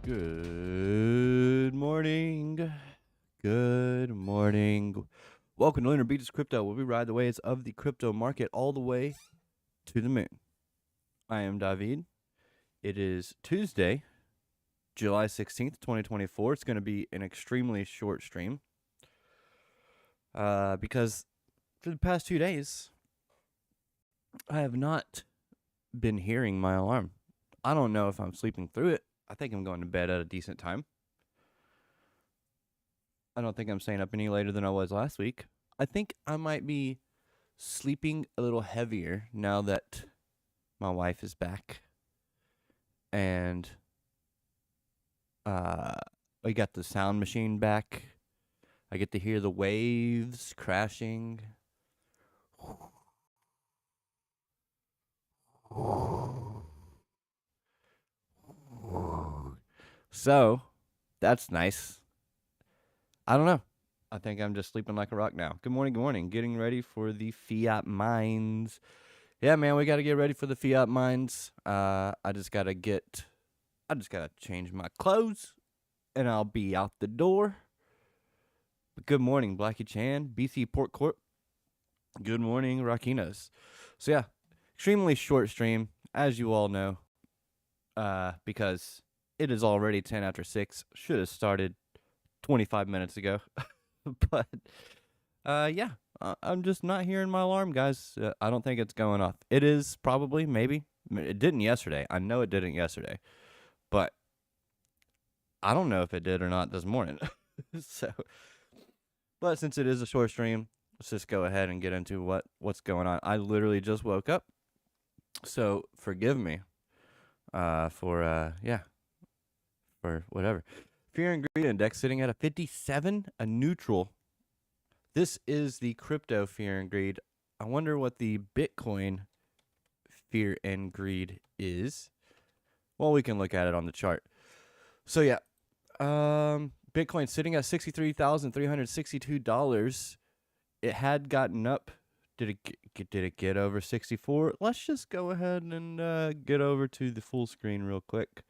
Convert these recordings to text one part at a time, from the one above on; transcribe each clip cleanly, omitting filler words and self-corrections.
Good morning. Good morning. Welcome to Lunar Beaches Crypto, where we ride the waves of the crypto market all the way to the moon. I am David. It is Tuesday, July 16th, 2024. It's going to be an extremely short stream because for the past 2 days, I have not been hearing my alarm. I don't know if I'm sleeping through it. I think I'm going to bed at a decent time. I don't think I'm staying up any later than I was last week. I think I might be sleeping a little heavier now that my wife is back. And I got the sound machine back. I get to hear the waves crashing. So, that's nice. I don't know. I think I'm just sleeping like a rock now. Good morning, good morning. Getting ready for the fiat mines. Yeah, man, we got to get ready for the fiat mines. I just got to change my clothes and I'll be out the door. But good morning, Blackie Chan, BC Port Corp. Good morning, Rakinas. So yeah, extremely short stream, as you all know, because it is already 10 after 6. Should have started 25 minutes ago. But yeah, I'm just not hearing my alarm, guys. I don't think it's going off. It is probably, maybe. It didn't yesterday. I know it didn't yesterday. But I don't know if it did or not this morning. But since it is a short stream, let's just go ahead and get into what's going on. I literally just woke up. So forgive me for whatever. Fear and Greed Index sitting at a 57, a neutral. This is the crypto fear and greed. I wonder what the Bitcoin fear and greed is. Well, we can look at it on the chart. So yeah, Bitcoin sitting at $63,362. It had gotten up. Did it get over 64? Let's just go ahead and get over to the full screen real quick.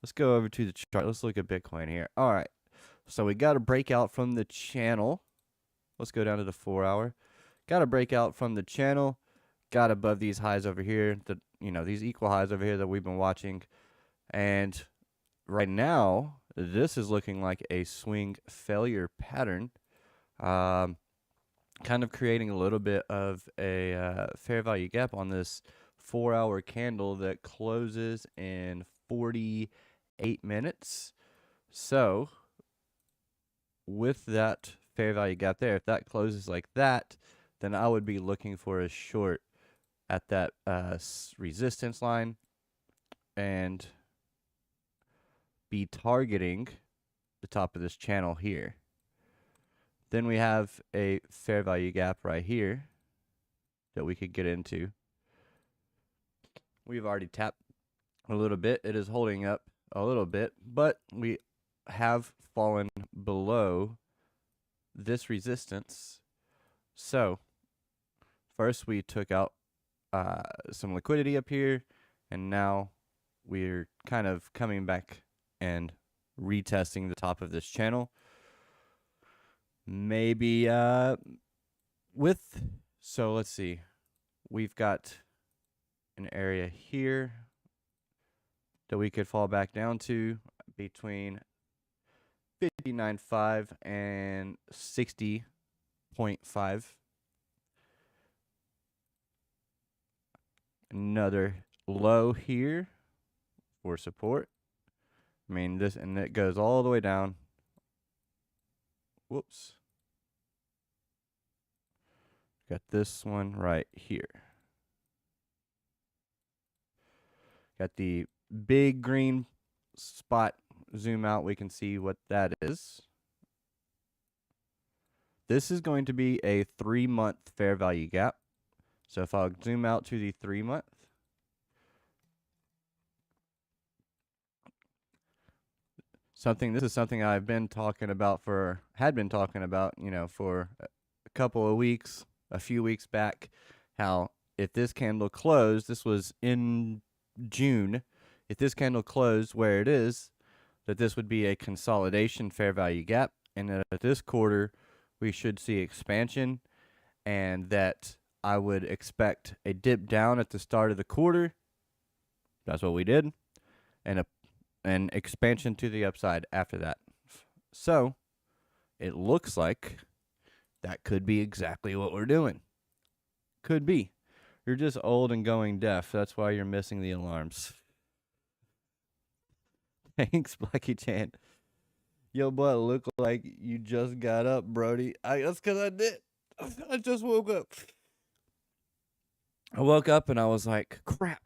Let's go over to the chart. Let's look at Bitcoin here. All right. So we got to break out from the channel. Let's go down to the 4-hour. Got to break out from the channel. Got above these highs over here. These equal highs over here that we've been watching. And right now, this is looking like a swing failure pattern. Kind of creating a little bit of a fair value gap on this 4-hour candle that closes in 48 minutes. So with that fair value gap there, if that closes like that, then I would be looking for a short at that resistance line and be targeting the top of this channel here. Then we have a fair value gap right here that we could get into. We've already tapped a little bit. It is holding up a little bit, but we have fallen below this resistance. So first we took out some liquidity up here, and now we're kind of coming back and retesting the top of this channel. Maybe so let's see. We've got an area here that we could fall back down to between 59.5 and 60.5. Another low here for support. I mean, this, and it goes all the way down. Whoops. Got this one right here. Got the big green spot. Zoom out, we can see what that is. This is going to be a 3-month fair value gap. So if I'll zoom out to the 3-month, this is something I've been talking about for a couple of weeks, a few weeks back, how if this candle closed, this was in June, if this candle closed where it is, that this would be a consolidation fair value gap, and that at this quarter we should see expansion, and that I would expect a dip down at the start of the quarter. That's what we did, and an expansion to the upside after that. So it looks like that could be exactly what we're doing. Could be. You're just old and going deaf. That's why you're missing the alarms. Thanks, Blackie Chan. Yo, boy, look like you just got up, Brody. That's because I did. I just woke up. I woke up and I was like, crap,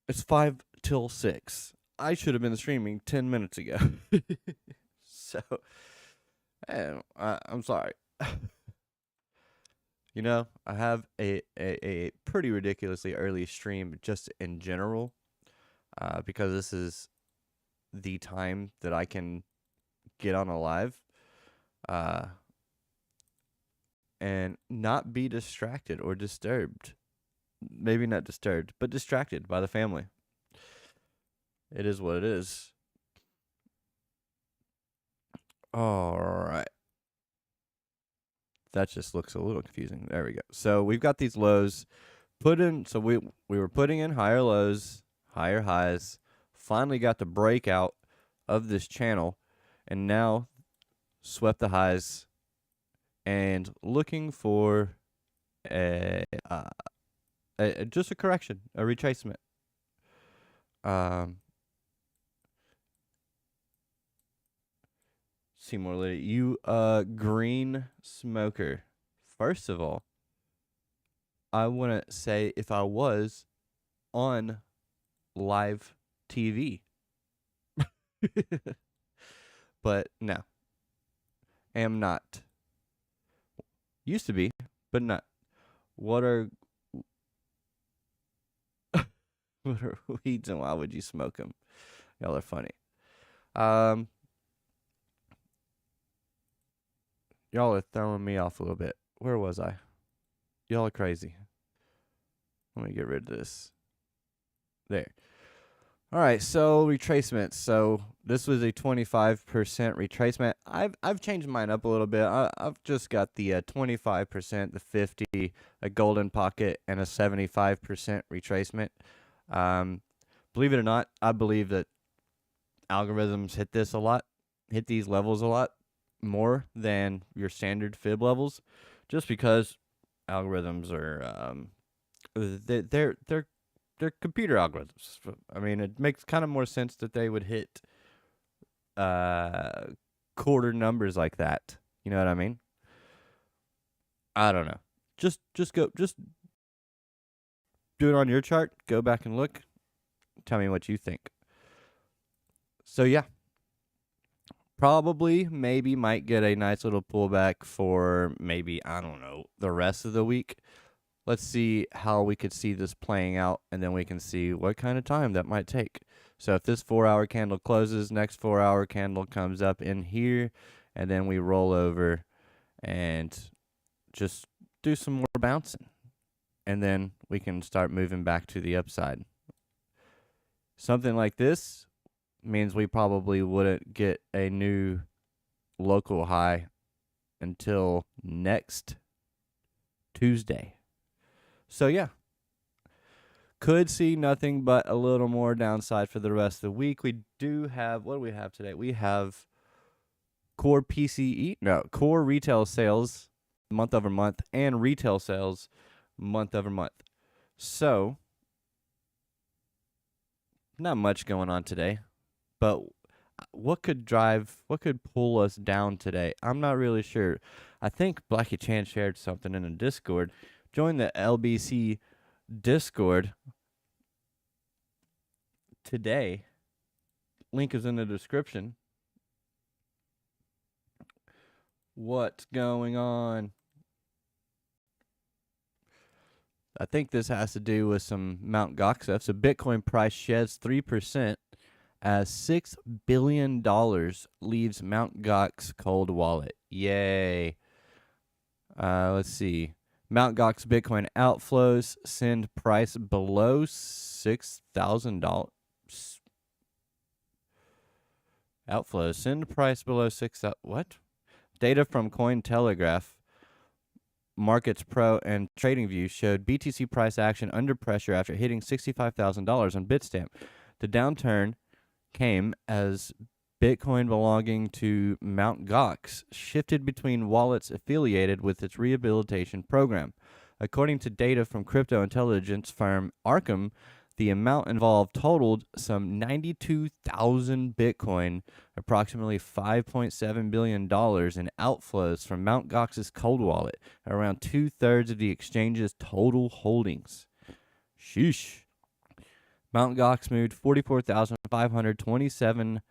it's 5 till 6. I should have been streaming 10 minutes ago. So, I'm sorry. You know, I have a pretty ridiculously early stream just in general, because this is the time that I can get on a live and not be distracted or disturbed. Maybe not disturbed, but distracted by the family. It is what it is. All right. That just looks a little confusing. There we go. So we've got these lows put in. So we were putting in higher lows, higher highs. Finally got the breakout of this channel, and now swept the highs and looking for just a correction, a retracement. Seymour Liddy, you green smoker. First of all, I want to say if I was on live TV. But no. Am not. Used to be, but not. What are weeds and why would you smoke them? Y'all are funny. Y'all are throwing me off a little bit. Where was I? Y'all are crazy. Let me get rid of this. There. All right, so retracements. So this was a 25% retracement. I've changed mine up a little bit. I've just got the 25%, the 50, a golden pocket, and a 75% retracement. Believe it or not, I believe that algorithms hit these levels a lot more than your standard fib levels, just because algorithms are they're computer algorithms. I mean, it makes kind of more sense that they would hit quarter numbers like that. You know what I mean? I don't know. Just do it on your chart. Go back and look. Tell me what you think. So yeah, probably maybe might get a nice little pullback for maybe, I don't know, the rest of the week. Let's see how we could see this playing out, and then we can see what kind of time that might take. So if this 4-hour candle closes, next 4-hour candle comes up in here, and then we roll over and just do some more bouncing. And then we can start moving back to the upside. Something like this means we probably wouldn't get a new local high until next Tuesday. So yeah, could see nothing but a little more downside for the rest of the week. We do have, what do we have today? We have core retail sales month over month and retail sales month over month. So not much going on today, but what could pull us down today? I'm not really sure. I think Blackie Chan shared something in a Discord. Join the LBC Discord today. Link is in the description. What's going on? I think this has to do with some Mt. Gox stuff. So Bitcoin price sheds 3% as $6 billion leaves Mt. Gox cold wallet. Yay. Let's see. Mt. Gox Bitcoin outflows send price below $6,000. Outflows. Send price below 6,000. What? Data from Cointelegraph, Markets Pro, and TradingView showed BTC price action under pressure after hitting $65,000 on Bitstamp. The downturn came as Bitcoin belonging to Mt. Gox shifted between wallets affiliated with its rehabilitation program. According to data from crypto intelligence firm Arkham, the amount involved totaled some 92,000 Bitcoin, approximately $5.7 billion in outflows from Mt. Gox's cold wallet, around 2/3 of the exchange's total holdings. Sheesh. Mt. Gox moved 44,527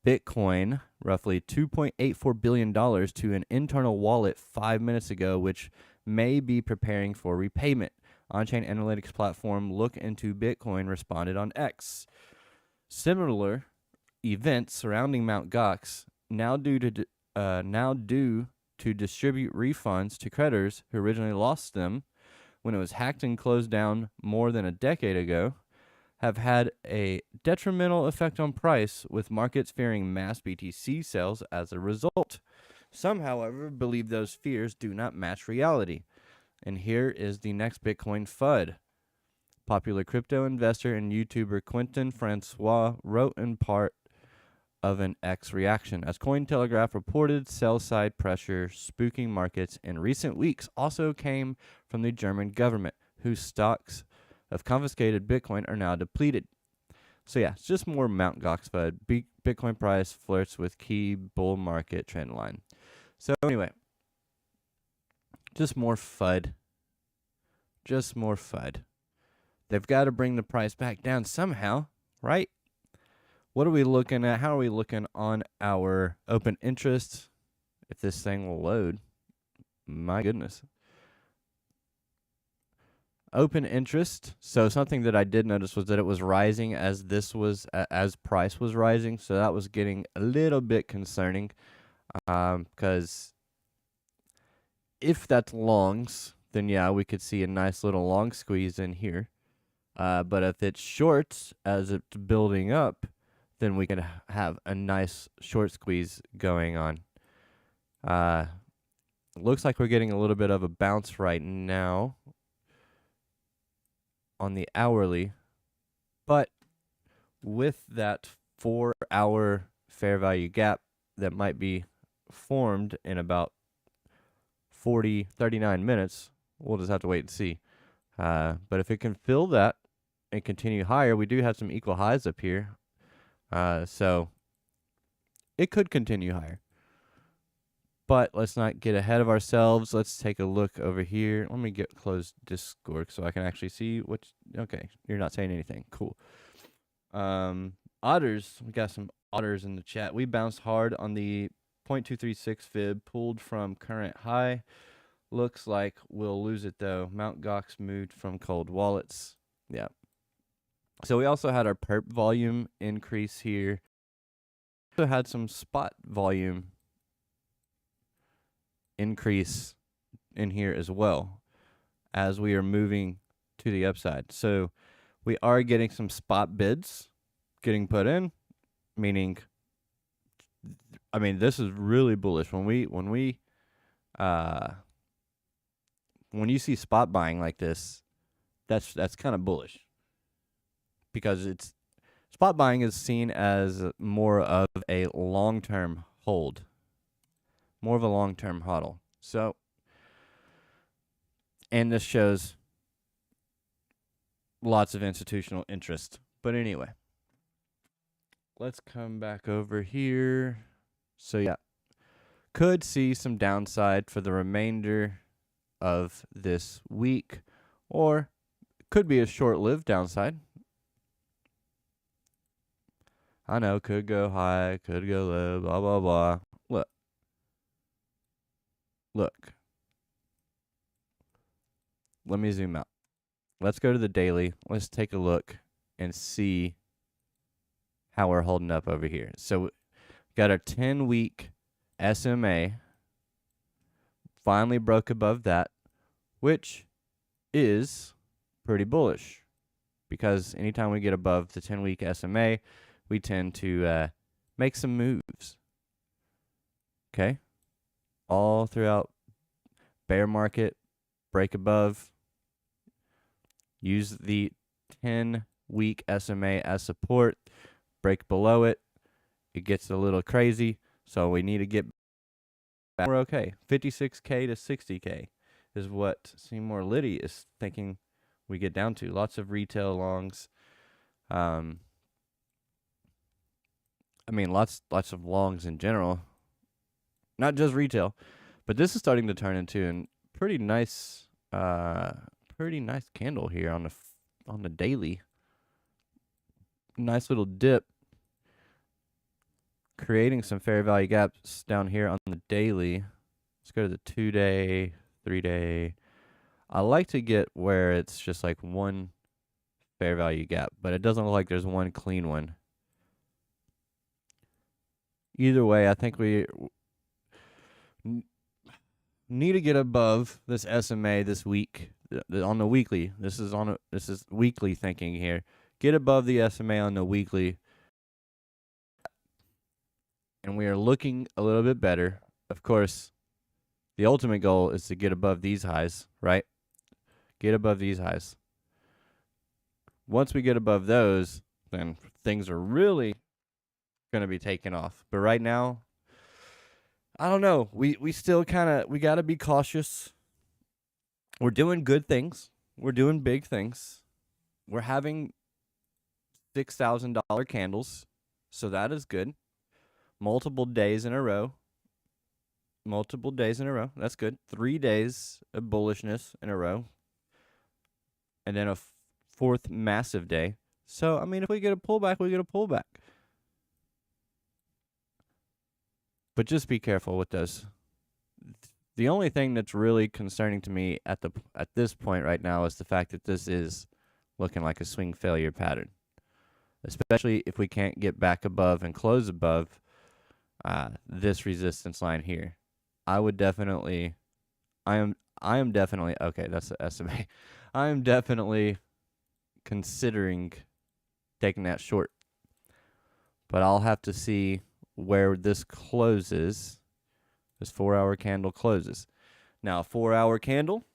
Bitcoin, roughly $2.84 billion, to an internal wallet 5 minutes ago, which may be preparing for repayment. On-chain analytics platform Look Into Bitcoin responded on X. Similar events surrounding Mt. Gox now due to distribute refunds to creditors who originally lost them when it was hacked and closed down more than a decade ago, have had a detrimental effect on price, with markets fearing mass BTC sales as a result. Some, however, believe those fears do not match reality. And here is the next Bitcoin FUD. Popular crypto investor and YouTuber Quentin Francois wrote in part of an X reaction. As Cointelegraph reported, sell-side pressure spooking markets in recent weeks also came from the German government, whose stocks of confiscated Bitcoin are now depleted. So yeah, it's just more Mt. Gox FUD. Bitcoin price flirts with key bull market trend line. So anyway, just more FUD. Just more FUD. They've got to bring the price back down somehow, right? What are we looking at? How are we looking on our open interest? If this thing will load. My goodness. Open interest. So something that I did notice was that it was rising as price was rising. So that was getting a little bit concerning, because if that's longs, then yeah, we could see a nice little long squeeze in here. But if it's shorts as it's building up, then we can have a nice short squeeze going on. Looks like we're getting a little bit of a bounce right now on the hourly, but with that 4-hour fair value gap that might be formed in about 39 minutes, we'll just have to wait and see. But if it can fill that and continue higher, we do have some equal highs up here. So it could continue higher. But let's not get ahead of ourselves. Let's take a look over here. Let me close Discord so I can actually see what. Okay, you're not saying anything. Cool. Otters. We got some otters in the chat. We bounced hard on the 0.236 fib, pulled from current high. Looks like we'll lose it though. Mt. Gox moved from cold wallets. Yeah. So we also had our perp volume increase here. Also had some spot volume increase in here as well as we are moving to the upside. So we are getting some spot bids getting put in, meaning, I mean, this is really bullish. When you see spot buying like this, that's kind of bullish, because it's spot buying is seen as more of a long-term hold. More of a long-term hodl. So, and this shows lots of institutional interest. But anyway, let's come back over here. So yeah, could see some downside for the remainder of this week, or could be a short-lived downside. I know, could go high, could go low, blah, blah, blah. Look. Let me zoom out. Let's go to the daily. Let's take a look and see how we're holding up over here. So we got our 10-week SMA. Finally broke above that, which is pretty bullish, because anytime we get above the 10-week SMA, we tend to make some moves. Okay? All throughout bear market, break above, use the 10-week SMA as support, break below it. It gets a little crazy, so we need to get back. We're okay. 56K to 60K is what Seymour Liddy is thinking we get down to. Lots of retail longs. I mean, lots of longs in general, not just retail, but this is starting to turn into a pretty nice candle here on the daily. Nice little dip, creating some fair value gaps down here on the daily. Let's go to the 2-day, 3-day. I like to get where it's just like one fair value gap, but it doesn't look like there's one clean one. Either way, I think we need to get above this SMA this week on the weekly. This is weekly thinking here. Get above the SMA on the weekly, and we are looking a little bit better. Of course, the ultimate goal is to get above these highs, right? Get above these highs. Once we get above those, then things are really going to be taking off. But right now, I don't know. We still we got to be cautious. We're doing good things. We're doing big things. We're having $6,000 candles, so that is good. Multiple days in a row. That's good. 3 days of bullishness in a row. And then a fourth massive day. So, I mean, if we get a pullback, we get a pullback. But just be careful with those. The only thing that's really concerning to me at this point right now is the fact that this is looking like a swing failure pattern, especially if we can't get back above and close above this resistance line here. I am definitely okay. That's the SMA. I am definitely considering taking that short, but I'll have to see where this closes. This 4-hour candle closes. Now, a 4-hour candle,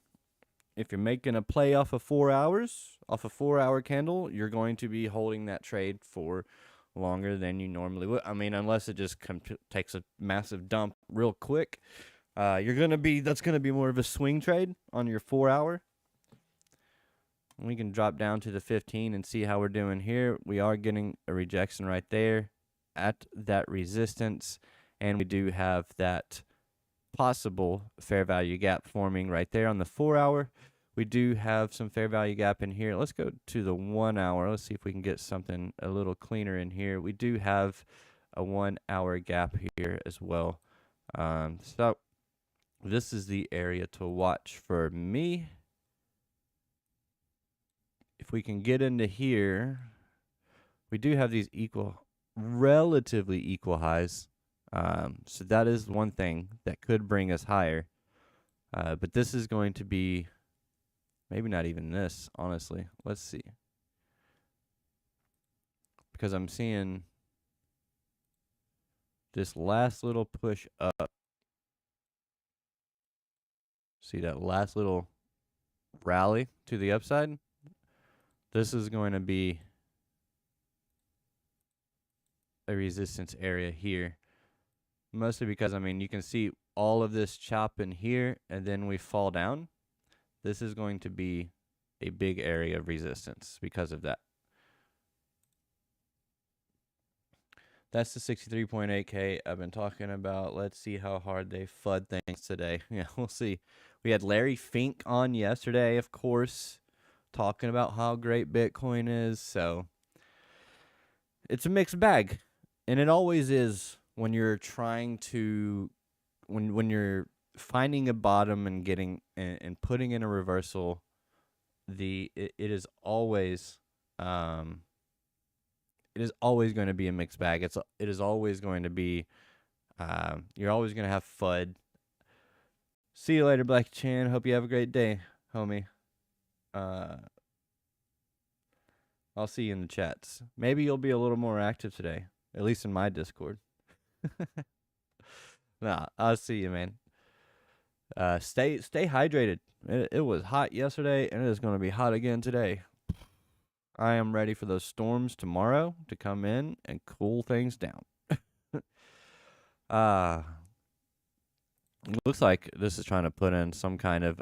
if you're making a play off of 4 hours, off a 4-hour candle, you're going to be holding that trade for longer than you normally would. I mean, unless it just takes a massive dump real quick, that's going to be more of a swing trade on your 4-hour. We can drop down to the 15 and see how we're doing here. We are getting a rejection right there at that resistance, and we do have that possible fair value gap forming right there on the 4-hour. We do have some fair value gap in here. Let's go to the 1 hour. Let's see if we can get something a little cleaner in here. We do have a 1 hour gap here as well. So this is the area to watch for me. If we can get into here, we do have these relatively equal highs. So that is one thing that could bring us higher. But this is going to be maybe not even this, honestly. Let's see. Because I'm seeing this last little push up. See that last little rally to the upside? This is going to be a resistance area here. Mostly because, I mean, you can see all of this chop in here, and then we fall down. This is going to be a big area of resistance because of that. That's the 63.8K I've been talking about. Let's see how hard they FUD things today. Yeah, we'll see. We had Larry Fink on yesterday, of course, talking about how great Bitcoin is. So it's a mixed bag. And it always is when you're trying to, when you're finding a bottom and getting and putting in a reversal, it is always going to be a mixed bag. It is always going to be you're always going to have FUD. See you later, Black Chan. Hope you have a great day, homie. I'll see you in the chats. Maybe you'll be a little more active today. At least in my Discord. Nah, I'll see you, man. Stay hydrated. It was hot yesterday, and it is going to be hot again today. I am ready for those storms tomorrow to come in and cool things down. uh Looks like this is trying to put in some kind of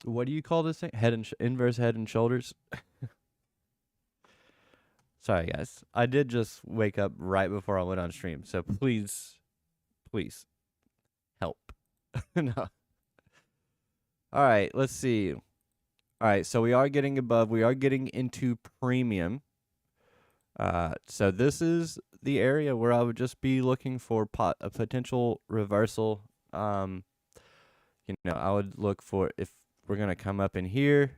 what do you call this thing? Inverse head and shoulders. Sorry guys, I did just wake up right before I went on stream, so please help. No. All right, let's see. All right, so we are getting above. We are getting into premium. So this is the area where I would just be looking for a potential reversal. I would look for, if we're gonna come up in here,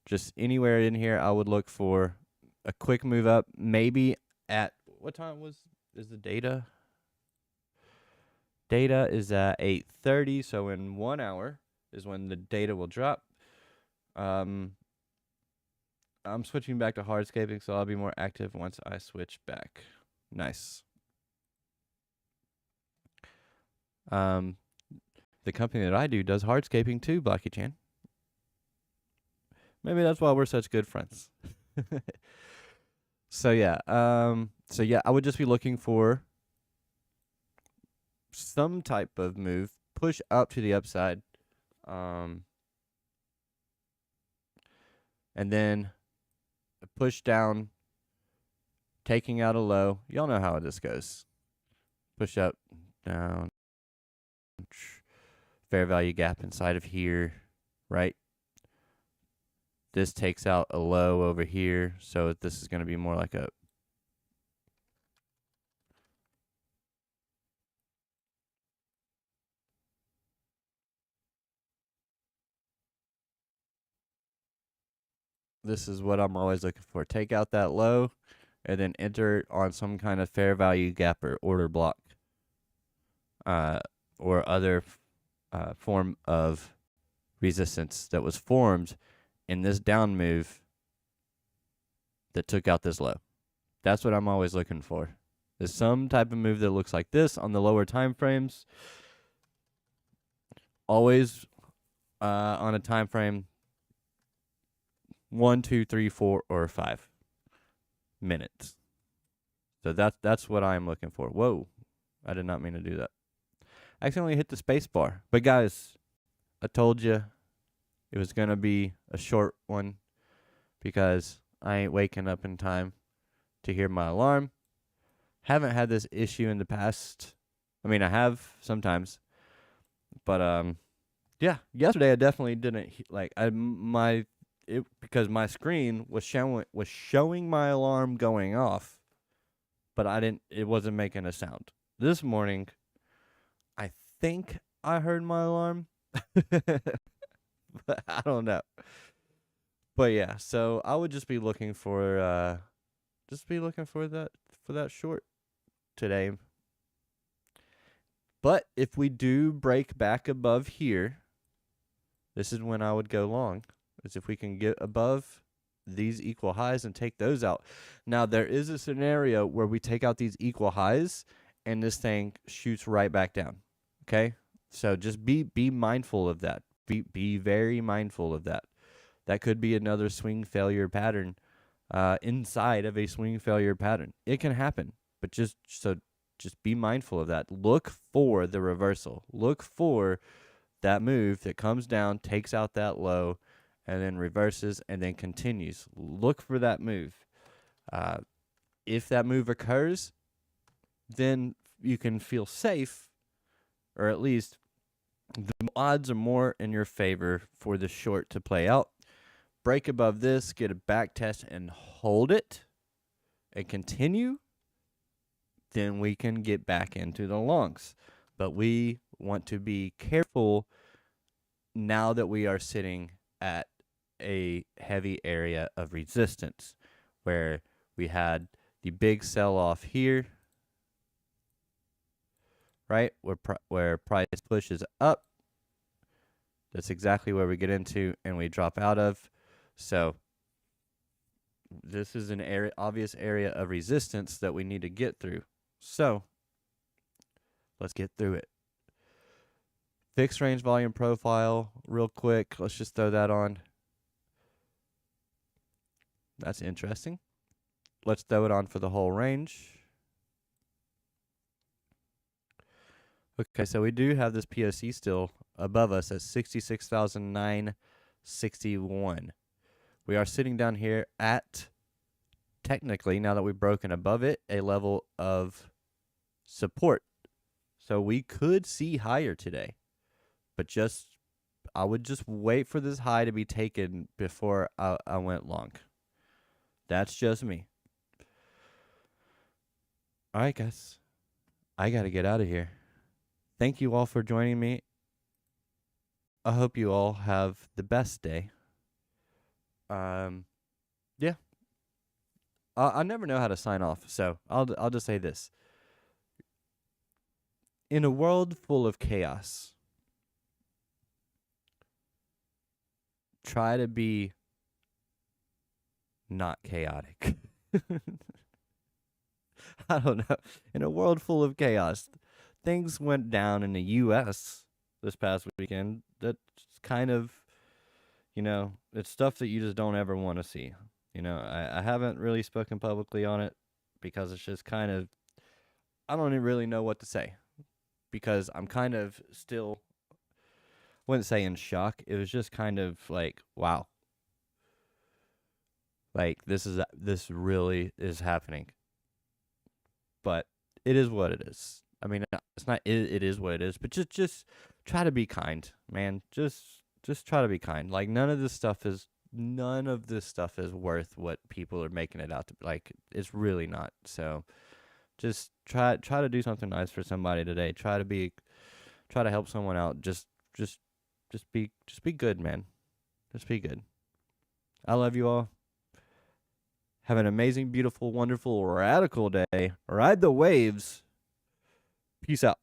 just anywhere in here, I would look for a quick move up. Maybe at what time is the data? Data is at 8:30, so in 1 hour is when the data will drop. I'm switching back to hardscaping, so I'll be more active once I switch back. Nice. The company that I do does hardscaping too, Blocky-chan. Maybe that's why we're such good friends. So yeah, I would just be looking for some type of move, push up to the upside, and then push down, taking out a low. Y'all know how this goes. Push up, down, fair value gap inside of here, right? This takes out a low over here, so this is going to be more like a this is what I'm always looking for. Take out that low and then enter on some kind of fair value gap or order block, or other form of resistance that was formed in this down move that took out this low. That's what I'm always looking for. There's some type of move that looks like this on the lower time frames. Always on a time frame 1, 2, 3, 4, or 5 minutes. So that's what I'm looking for. Whoa, I did not mean to do that. I accidentally hit the space bar. But guys, I told you it was going to be a short one because I ain't waking up in time to hear my alarm. Haven't had this issue in the past. I mean, I have sometimes. But yeah, yesterday I definitely didn't because my screen was showing my alarm going off, but it wasn't making a sound. This morning, I think I heard my alarm, but I don't know. But yeah, so I would just be looking for that short today. But if we do break back above here, this is when I would go long. Is if we can get above these equal highs and take those out. Now, there is a scenario where we take out these equal highs and this thing shoots right back down. Okay? So just be mindful of that. Be very mindful of that. That could be another swing failure pattern inside of a swing failure pattern. It can happen, but just be mindful of that. Look for the reversal. Look for that move that comes down, takes out that low, and then reverses and then continues. Look for that move. If that move occurs, then you can feel safe, or at least the odds are more in your favor for the short to play out. Break above this, get a back test and hold it and continue. Then we can get back into the longs. But we want to be careful now that we are sitting at a heavy area of resistance where we had the big sell off here, right? Where price pushes up. That's exactly where we get into and we drop out of. So this is an obvious area of resistance that we need to get through. So let's get through it. Fixed range volume profile, real quick. Let's just throw that on. That's interesting. Let's throw it on for the whole range. Okay, so we do have this POC still above us at 66,961. We are sitting down here at, technically, now that we've broken above it, a level of support. So we could see higher today. But I would just wait for this high to be taken before I went long. That's just me. All right, guys. I got to get out of here. Thank you all for joining me. I hope you all have the best day. Yeah. I never know how to sign off, so I'll just say this. In a world full of chaos, try to be not chaotic. I don't know. In a world full of chaos, things went down in the U.S. this past weekend. That's kind of, it's stuff that you just don't ever want to see. I haven't really spoken publicly on it because it's just kind of, I don't even really know what to say because I'm kind of still, I wouldn't say in shock. It was just kind of like, wow. Like, this really is happening. But it is what it is. I mean, it's not, it is what it is, but just try to be kind, man. Just try to be kind. Like, none of this stuff is worth what people are making it out to be. Like, it's really not. So just try to do something nice for somebody today. Try to help someone out. Just be good, man. Just be good. I love you all. Have an amazing, beautiful, wonderful, radical day. Ride the waves. Peace out.